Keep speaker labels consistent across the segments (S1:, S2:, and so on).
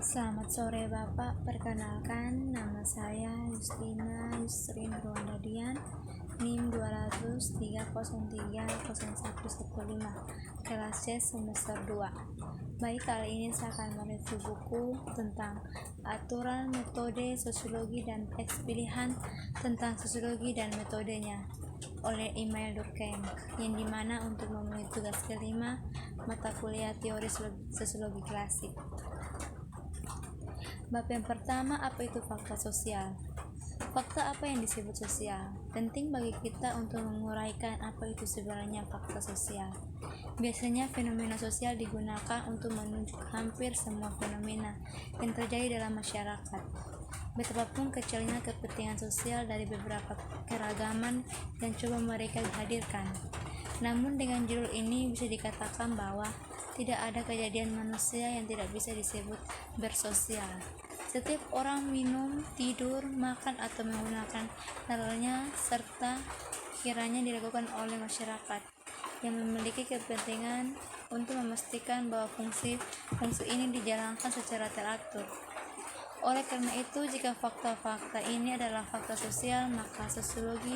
S1: Selamat sore Bapak, perkenalkan nama saya Justina Yusrin Ruandadian, NIM 203030115, kelas C semester 2. Baik, kali ini saya akan mereview buku tentang aturan metode sosiologi dan teks pilihan tentang sosiologi dan metodenya oleh Emile Durkheim, yang dimana untuk memenuhi tugas kelima mata kuliah teori sosiologi klasik. Bab yang pertama, apa itu fakta sosial? Fakta apa yang disebut sosial? Penting bagi kita untuk menguraikan apa itu sebenarnya fakta sosial. Biasanya fenomena sosial digunakan untuk menunjuk hampir semua fenomena yang terjadi dalam masyarakat. Betapapun kecilnya kepentingan sosial dari beberapa keragaman yang coba mereka hadirkan. Namun dengan judul ini bisa dikatakan bahwa tidak ada kejadian manusia yang tidak bisa disebut bersosial. Setiap orang minum, tidur, makan, atau menggunakan nalarnya serta kiranya dilakukan oleh masyarakat yang memiliki kepentingan untuk memastikan bahwa fungsi ini dijalankan secara teratur. Oleh karena itu, jika fakta-fakta ini adalah fakta sosial, maka sosiologi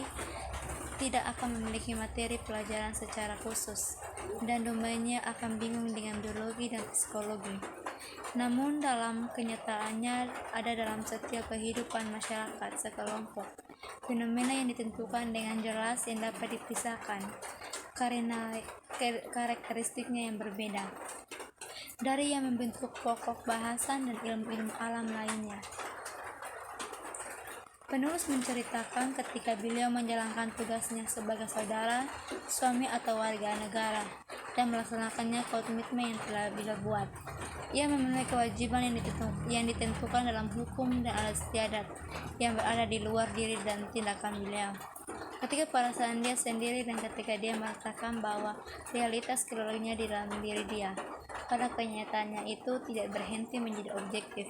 S1: tidak akan memiliki materi pelajaran secara khusus, dan domainnya akan bingung dengan biologi dan psikologi. Namun dalam kenyataannya ada dalam setiap kehidupan masyarakat sekelompok fenomena yang ditentukan dengan jelas yang dapat dipisahkan karena karakteristiknya yang berbeda dari yang membentuk pokok bahasan dan ilmu-ilmu alam lainnya. Penulis menceritakan ketika beliau menjalankan tugasnya sebagai saudara, suami atau warga negara dan melaksanakannya komitmen yang telah beliau buat. Ia memenuhi kewajiban yang ditentukan dalam hukum dan adat istiadat yang berada di luar diri dan tindakan beliau. Ketika perasaan dia sendiri dan ketika dia merasakan bahwa realitas keluarganya di dalam diri dia, pada kenyataannya itu tidak berhenti menjadi objektif,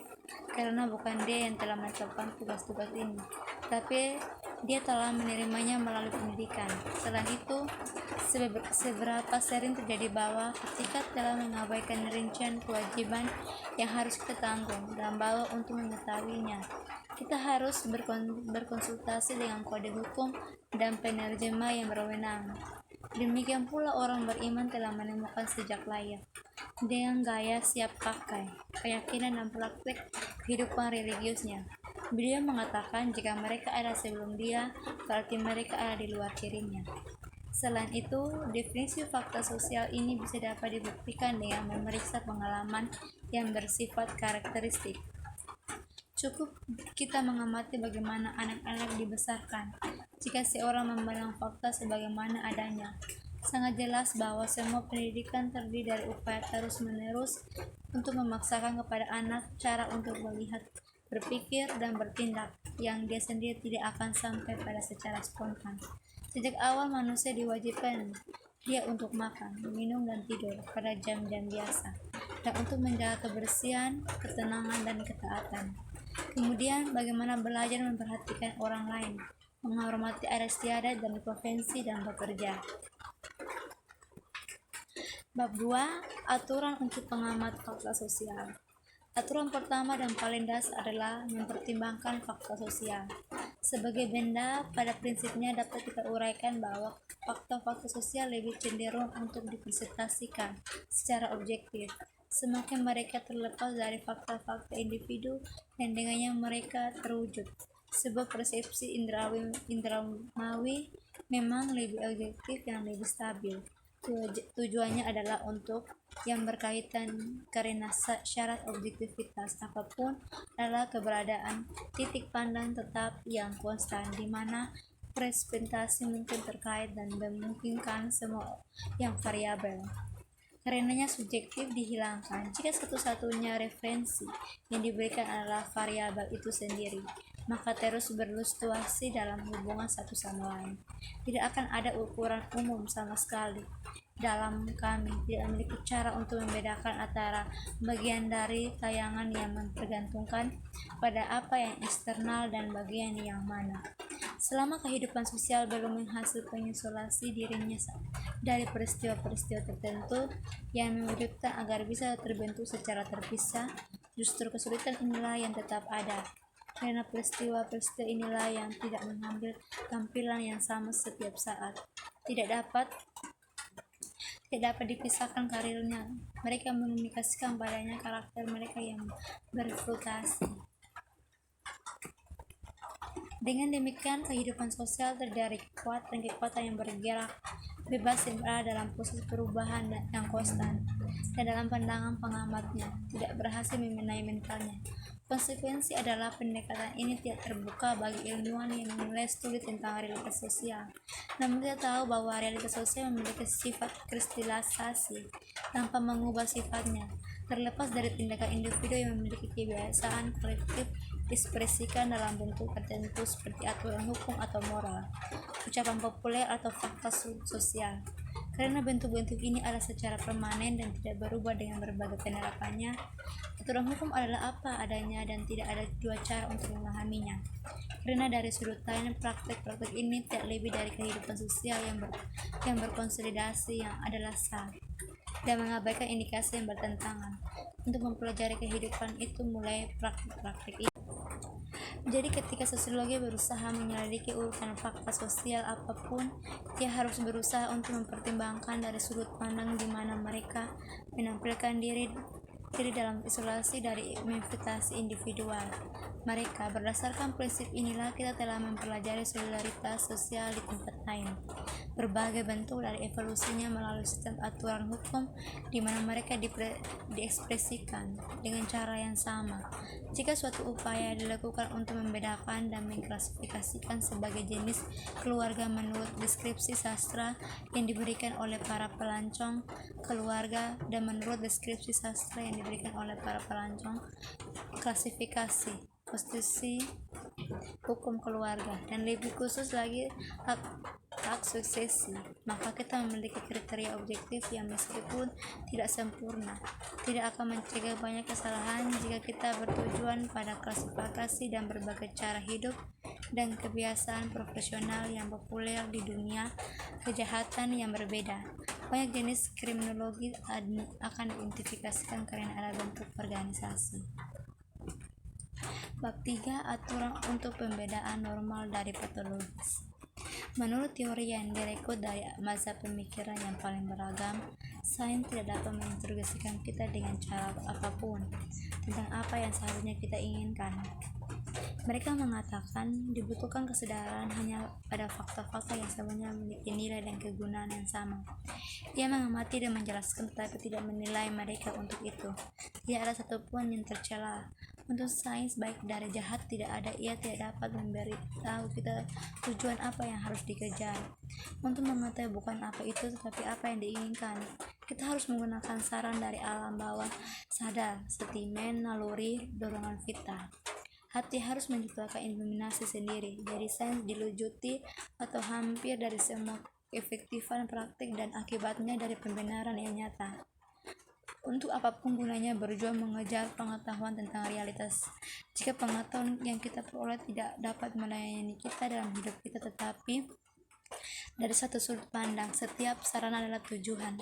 S1: karena bukan dia yang telah menetapkan tugas-tugas ini, tapi dia telah menerimanya melalui pendidikan. Selain itu, seberapa sering terjadi bahwa ketika telah mengabaikan rincian kewajiban yang harus kita tanggung dan bahwa untuk mengetahuinya, kita harus berkonsultasi dengan kode hukum dan penerjemah yang berwenang. Demikian pula orang beriman telah menemukan sejak lahir dengan gaya siap pakai, keyakinan dan praktek kehidupan religiusnya. Beliau mengatakan jika mereka ada sebelum dia, berarti mereka ada di luar dirinya. Selain itu, definisi fakta sosial ini bisa dapat dibuktikan dengan memeriksa pengalaman yang bersifat karakteristik. Cukup kita mengamati bagaimana anak-anak dibesarkan. Jika seorang memandang fakta sebagaimana adanya, sangat jelas bahwa semua pendidikan terdiri dari upaya terus-menerus untuk memaksakan kepada anak cara untuk melihat, berpikir, dan bertindak yang dia sendiri tidak akan sampai pada secara spontan. Sejak awal manusia diwajibkan dia untuk makan, minum, dan tidur pada jam-jam biasa, dan untuk menjaga kebersihan, ketenangan, dan ketaatan. Kemudian bagaimana belajar memperhatikan orang lain, menghormati adat istiadat dan profesi dan bekerja. Bab 2. Aturan untuk pengamat fakta sosial. Aturan pertama dan paling dasar adalah mempertimbangkan fakta sosial. Sebagai benda, pada prinsipnya dapat kita uraikan bahwa fakta-fakta sosial lebih cenderung untuk dipresentasikan secara objektif. Semakin mereka terlepas dari fakta-fakta individu yang dengannya mereka terwujud, sebuah persepsi indramawi memang lebih objektif dan lebih stabil. Tujuannya adalah untuk yang berkaitan karena syarat objektivitas apapun adalah keberadaan titik pandang tetap yang konstan, di mana presentasi mungkin terkait dan memungkinkan semua yang variabel. Karenanya subjektif dihilangkan jika satu-satunya referensi yang diberikan adalah variabel itu sendiri, maka terus berfluktuasi dalam hubungan satu sama lain. Tidak akan ada ukuran umum sama sekali. Dalam kami tidak memiliki cara untuk membedakan antara bagian dari tayangan yang tergantungkan pada apa yang eksternal dan bagian yang mana. Selama kehidupan sosial belum menghasilkan isolasi dirinya dari peristiwa-peristiwa tertentu yang mewujudkan agar bisa terbentuk secara terpisah, Justru kesulitan inilah yang tetap ada, karena peristiwa-peristiwa inilah yang tidak mengambil tampilan yang sama setiap saat. Tidak dapat dipisahkan karirnya. Mereka mengindikasikan padanya karakter mereka yang berfluktuasi. Dengan demikian, kehidupan sosial terdiri kuat dan kekuatan yang bergerak bebas yang berada dalam proses perubahan yang konstan, dan dalam pandangan pengamatnya tidak berhasil memenai mentalnya. Konsekuensi adalah pendekatan ini tidak terbuka bagi ilmuwan yang menilai studi tentang realitas sosial. Namun kita tahu bahwa realitas sosial memiliki sifat kristilisasi tanpa mengubah sifatnya, terlepas dari tindakan individu yang memiliki kebiasaan kolektif diekspresikan dalam bentuk tertentu seperti aturan hukum atau moral, ucapan populer atau fakta sosial. Karena bentuk-bentuk ini ada secara permanen dan tidak berubah dengan berbagai penerapannya, aturan hukum adalah apa adanya dan tidak ada dua cara untuk memahaminya. Karena dari sudut lain, praktek-praktek ini tidak lebih dari kehidupan sosial yang berkonsolidasi yang adalah sah, dan mengabaikan indikasi yang bertentangan. Untuk mempelajari kehidupan itu mulai praktek-praktek ini. Jadi ketika sosiologi berusaha menyelidiki urutan fakta sosial apapun, dia harus berusaha untuk mempertimbangkan dari sudut pandang di mana mereka menampilkan diri dalam isolasi dari investasi individual mereka. Berdasarkan prinsip inilah kita telah mempelajari solidaritas sosial di tempat lain, berbagai bentuk dari evolusinya melalui sistem aturan hukum di mana mereka diekspresikan dengan cara yang sama. Jika suatu upaya dilakukan untuk membedakan dan mengklasifikasikan sebagai jenis keluarga menurut deskripsi sastra yang diberikan oleh para pelancong keluarga dan menurut deskripsi sastra yang diberikan oleh para pelancong klasifikasi konstitusi hukum keluarga, dan lebih khusus lagi hak suksesi, maka kita memiliki kriteria objektif yang meskipun tidak sempurna, tidak akan mencegah banyak kesalahan jika kita bertujuan pada klasifikasi dan berbagai cara hidup dan kebiasaan profesional yang populer di dunia kejahatan yang berbeda. Banyak jenis kriminologi akan diidentifikasikan karena ada bentuk organisasi. Bab 3. Aturan untuk pembedaan normal dari patologis. Menurut teori yang direkrut dari mazhab pemikiran yang paling beragam, sains tidak dapat menginterogasikan kita dengan cara apapun tentang apa yang seharusnya kita inginkan. Mereka mengatakan dibutuhkan kesadaran hanya pada fakta-fakta yang sebenarnya memiliki nilai dan kegunaan yang sama. Ia mengamati dan menjelaskan tetapi tidak menilai mereka untuk itu. Tidak ada satupun yang tercela. Untuk sains baik dari jahat tidak ada, ia tidak dapat memberitahu kita tujuan apa yang harus dikejar. Untuk mengetahui bukan apa itu tetapi apa yang diinginkan, kita harus menggunakan saran dari alam bawah sadar, sentimen, naluri, dorongan vital. Hati harus menciptakan iluminasi sendiri. Jadi sains dilujuti atau hampir dari semua keefektifan praktik dan akibatnya dari pembenaran yang nyata. Untuk apapun gunanya berjuang mengejar pengetahuan tentang realitas jika pengetahuan yang kita peroleh tidak dapat melayani kita dalam hidup kita. Tetapi dari satu sudut pandang, setiap sarana adalah tujuan,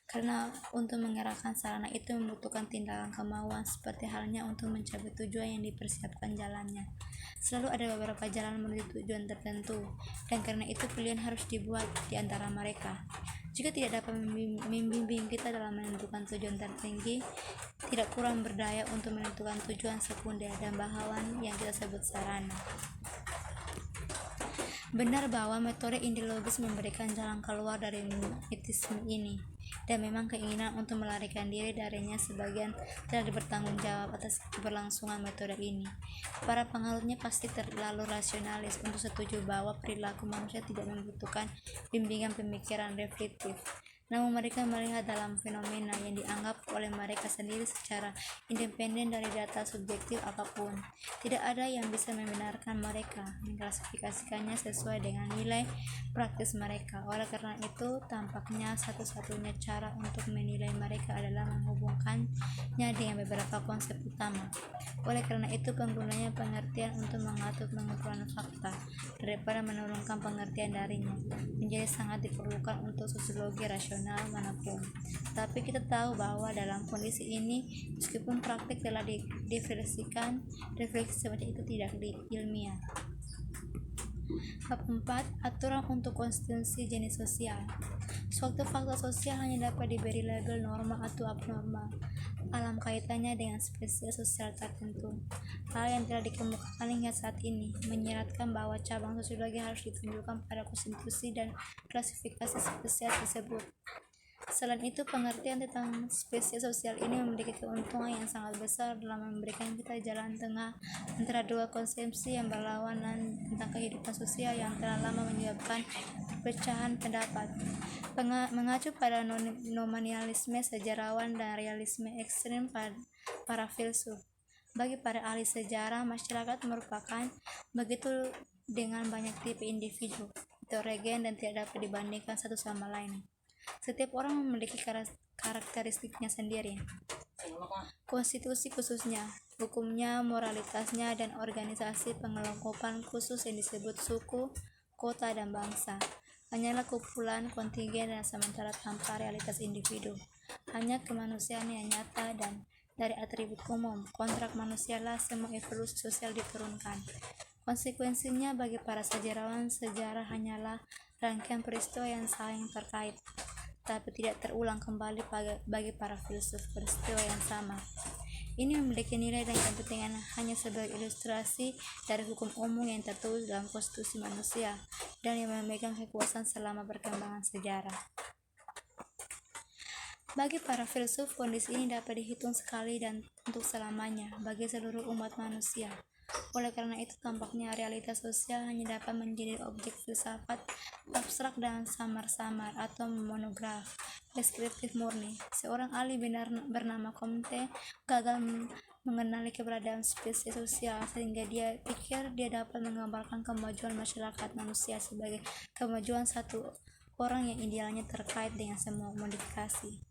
S1: karena untuk menggerakkan sarana itu membutuhkan tindakan kemauan, seperti halnya untuk mencapai tujuan yang dipersiapkan jalannya. Selalu ada beberapa jalan menuju tujuan tertentu, dan karena itu pilihan harus dibuat di antara mereka. Jika tidak dapat membimbing kita dalam menentukan tujuan tertinggi, tidak kurang berdaya untuk menentukan tujuan sekunder dan bahawan yang kita sebut sarana. Benar bahwa metode ideologis memberikan jalan keluar dari mimetisme ini, dan memang keinginan untuk melarikan diri darinya sebagian tidak bertanggung jawab atas keberlangsungan metode ini. Para penganutnya pasti terlalu rasionalis untuk setuju bahwa perilaku manusia tidak membutuhkan bimbingan pemikiran reflektif. Namun mereka melihat dalam fenomena yang dianggap oleh mereka sendiri secara independen dari data subjektif apapun. Tidak ada yang bisa membenarkan mereka, mengklasifikasikannya sesuai dengan nilai praktis mereka. Oleh karena itu, tampaknya satu-satunya cara untuk menilai mereka adalah menghubungkannya dengan beberapa konsep utama. Oleh karena itu, penggunanya pengertian untuk mengatur pengumpulan fakta daripada menurunkan pengertian darinya menjadi sangat diperlukan untuk sosiologi rasional. konvensional manapun. Tapi kita tahu bahwa dalam kondisi ini, meskipun praktik telah direfleksikan, refleksi semacam itu tidak ilmiah. Bab 4. Aturan untuk konstitusi jenis sosial. Suatu faktor sosial hanya dapat diberi label normal atau abnormal dalam kaitannya dengan spesies sosial tertentu. Hal yang telah dikemukakan hingga saat ini menyeratkan bahwa cabang sosiologi harus ditunjukkan pada konstitusi dan klasifikasi spesies tersebut. Selain itu, pengertian tentang spesies sosial ini memiliki keuntungan yang sangat besar dalam memberikan kita jalan tengah antara dua konsepsi yang berlawanan tentang kehidupan sosial yang telah lama menyebabkan perpecahan pendapat. Mengacu pada nominalisme sejarawan dan realisme ekstrim para filsuf. Bagi para ahli sejarah, masyarakat merupakan begitu dengan banyak tipe individu, heterogen dan tidak dapat dibandingkan satu sama lain. Setiap orang memiliki karakteristiknya sendiri. Konstitusi khususnya, hukumnya, moralitasnya, dan organisasi pengelompokan khusus yang disebut suku, kota, dan bangsa hanyalah kumpulan kontingen dan sementara tanpa realitas individu. Hanya kemanusiaan yang nyata dan dari atribut umum, kontrak manusialah semua evolusi sosial diturunkan. Konsekuensinya bagi para sejarawan, sejarah hanyalah rangkaian peristiwa yang saling terkait, tapi tidak terulang kembali bagi para filsuf peristiwa yang sama. Ini memiliki nilai dan kepentingan hanya sebagai ilustrasi dari hukum umum yang tertulis dalam konstitusi manusia dan yang memegang kekuasaan selama perkembangan sejarah. Bagi para filsuf, kondisi ini dapat dihitung sekali dan untuk selamanya bagi seluruh umat manusia. Oleh karena itu, tampaknya realitas sosial hanya dapat menjadi objek filsafat abstrak dan samar-samar atau monograf deskriptif murni. Seorang ahli bernama Comte gagal mengenali keberadaan spesies sosial sehingga dia pikir dia dapat menggambarkan kemajuan masyarakat manusia sebagai kemajuan satu orang yang idealnya terkait dengan semua modifikasi.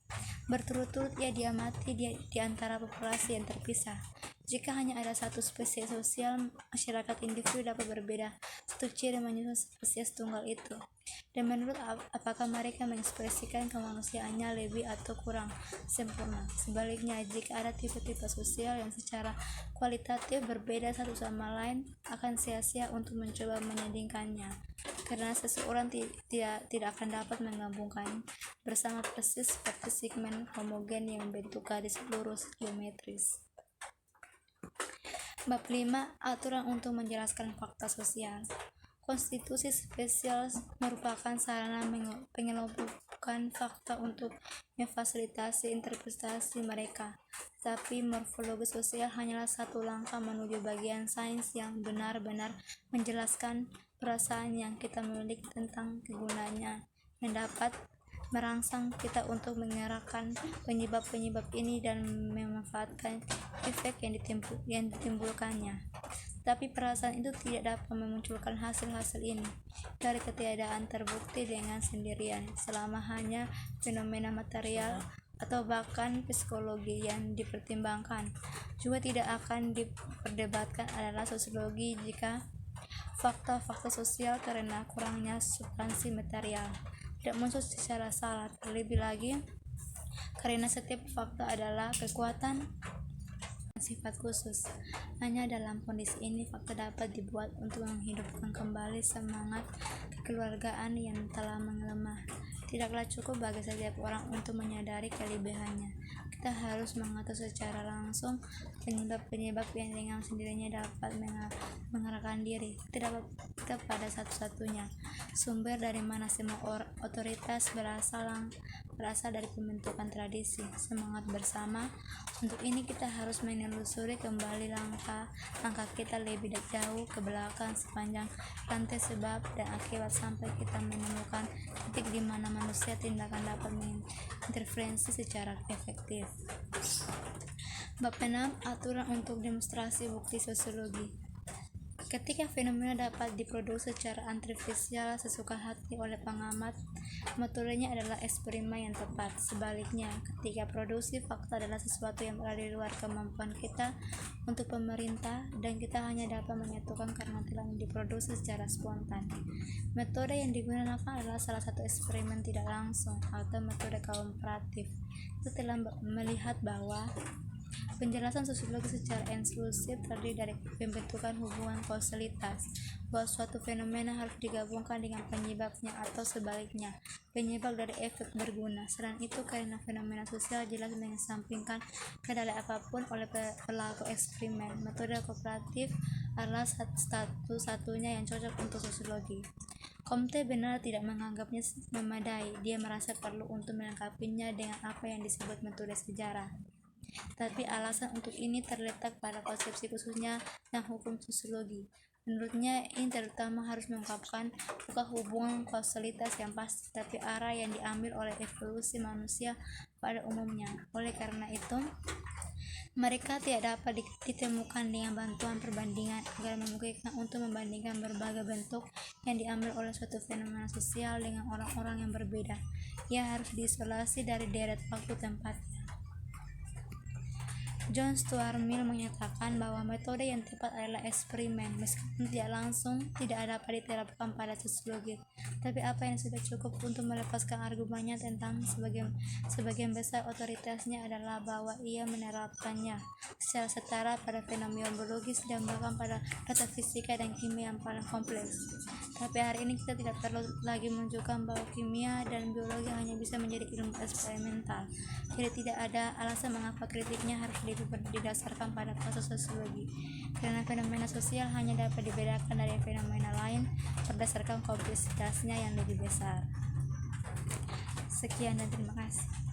S1: Berturut-turut ia diamati di antara populasi yang terpisah. Jika hanya ada satu spesies sosial, masyarakat individu dapat berbeda satu ciri menyusun spesies tunggal itu. Dan menurut apakah mereka mengekspresikan kemanusiaannya lebih atau kurang sempurna. Sebaliknya, jika ada tipe-tipe sosial yang secara kualitatif berbeda satu sama lain, akan sia-sia untuk mencoba menyandingkannya, karena seseorang tidak akan dapat menggabungkan bersama persis seperti segmen homogen yang membentuk garis lurus geometris. Bab 5. Aturan untuk menjelaskan fakta sosial. Konstitusi spesial merupakan sarana pengelompokan fakta untuk memfasilitasi interpretasi mereka. Tapi morfologi sosial hanyalah satu langkah menuju bagian sains yang benar-benar menjelaskan perasaan yang kita miliki tentang kegunaannya, yang dapat merangsang kita untuk mengerahkan penyebab-penyebab ini dan memanfaatkan efek yang ditimbulkannya. Tapi perasaan itu tidak dapat memunculkan hasil-hasil ini dari ketiadaan terbukti dengan sendirian, selama hanya fenomena material atau bahkan psikologi yang dipertimbangkan. Juga tidak akan diperdebatkan adalah sosiologi jika fakta-fakta sosial karena kurangnya substansi material tidak muncul secara salah, terlebih lagi karena setiap fakta adalah kekuatan sifat khusus. Hanya dalam kondisi ini fakta dapat dibuat untuk menghidupkan kembali semangat kekeluargaan yang telah melemah. Tidaklah cukup bagi setiap orang untuk menyadari kelebihannya. Kita harus mengatur secara langsung penyebab-penyebab yang dengan sendirinya dapat mengarahkan diri. Tidak kita pada satu-satunya sumber dari mana semua otoritas berasal dari pembentukan tradisi semangat bersama. Untuk ini kita harus menelusuri kembali langkah kita lebih jauh ke belakang sepanjang rantai sebab dan akibat sampai kita menemukan titik di mana manusia tindakan dapat mengintervensi secara efektif. Bab 6. Aturan untuk demonstrasi bukti sosiologi. Ketika fenomena dapat diproduksi secara artifisial sesuka hati oleh pengamat, metodenya adalah eksperimen yang tepat. Sebaliknya, ketika produksi fakta adalah sesuatu yang berada di luar kemampuan kita untuk pemerintah dan kita hanya dapat menyatukan karena telah diproduksi secara spontan, metode yang digunakan adalah salah satu eksperimen tidak langsung atau metode komparatif. Kita telah melihat bahwa penjelasan sosiologi secara eksklusif terdiri dari pembentukan hubungan kausalitas, bahwa suatu fenomena harus digabungkan dengan penyebabnya atau sebaliknya, penyebab dari efek berguna. Selain itu, karena fenomena sosial jelas mengesampingkan kendali apapun oleh pelaku eksperimen, metode kooperatif adalah satu-satunya yang cocok untuk sosiologi. Comte benar tidak menganggapnya memadai, dia merasa perlu untuk melengkapinya dengan apa yang disebut metode sejarah. Tapi alasan untuk ini terletak pada konsepsi khususnya dan hukum sosiologi. Menurutnya, ini terutama harus mengungkapkan bukan hubungan kausalitas yang pasti, tapi arah yang diambil oleh evolusi manusia pada umumnya. Oleh karena itu, mereka tidak dapat ditemukan dengan bantuan perbandingan agar memungkinkan untuk membandingkan berbagai bentuk yang diambil oleh suatu fenomena sosial dengan orang-orang yang berbeda. Ia harus diisolasi dari deret waktu tempat. John Stuart Mill menyatakan bahwa metode yang tepat adalah eksperimen, meskipun tidak langsung tidak dapat diterapkan pada sosiologi. Tapi apa yang sudah cukup untuk melepaskan argumennya tentang sebagian besar otoritasnya adalah bahwa ia menerapkannya secara setara pada fenomena biologis dan bahkan pada data fisika dan kimia yang paling kompleks. Tapi hari ini kita tidak perlu lagi menunjukkan bahwa kimia dan biologi hanya bisa menjadi ilmu eksperimental. Jadi tidak ada alasan mengapa kritiknya harus didasarkan pada proses sosiologi, karena fenomena sosial hanya dapat dibedakan dari fenomena lain berdasarkan kompleksitasnya yang lebih besar. Sekian dan terima kasih.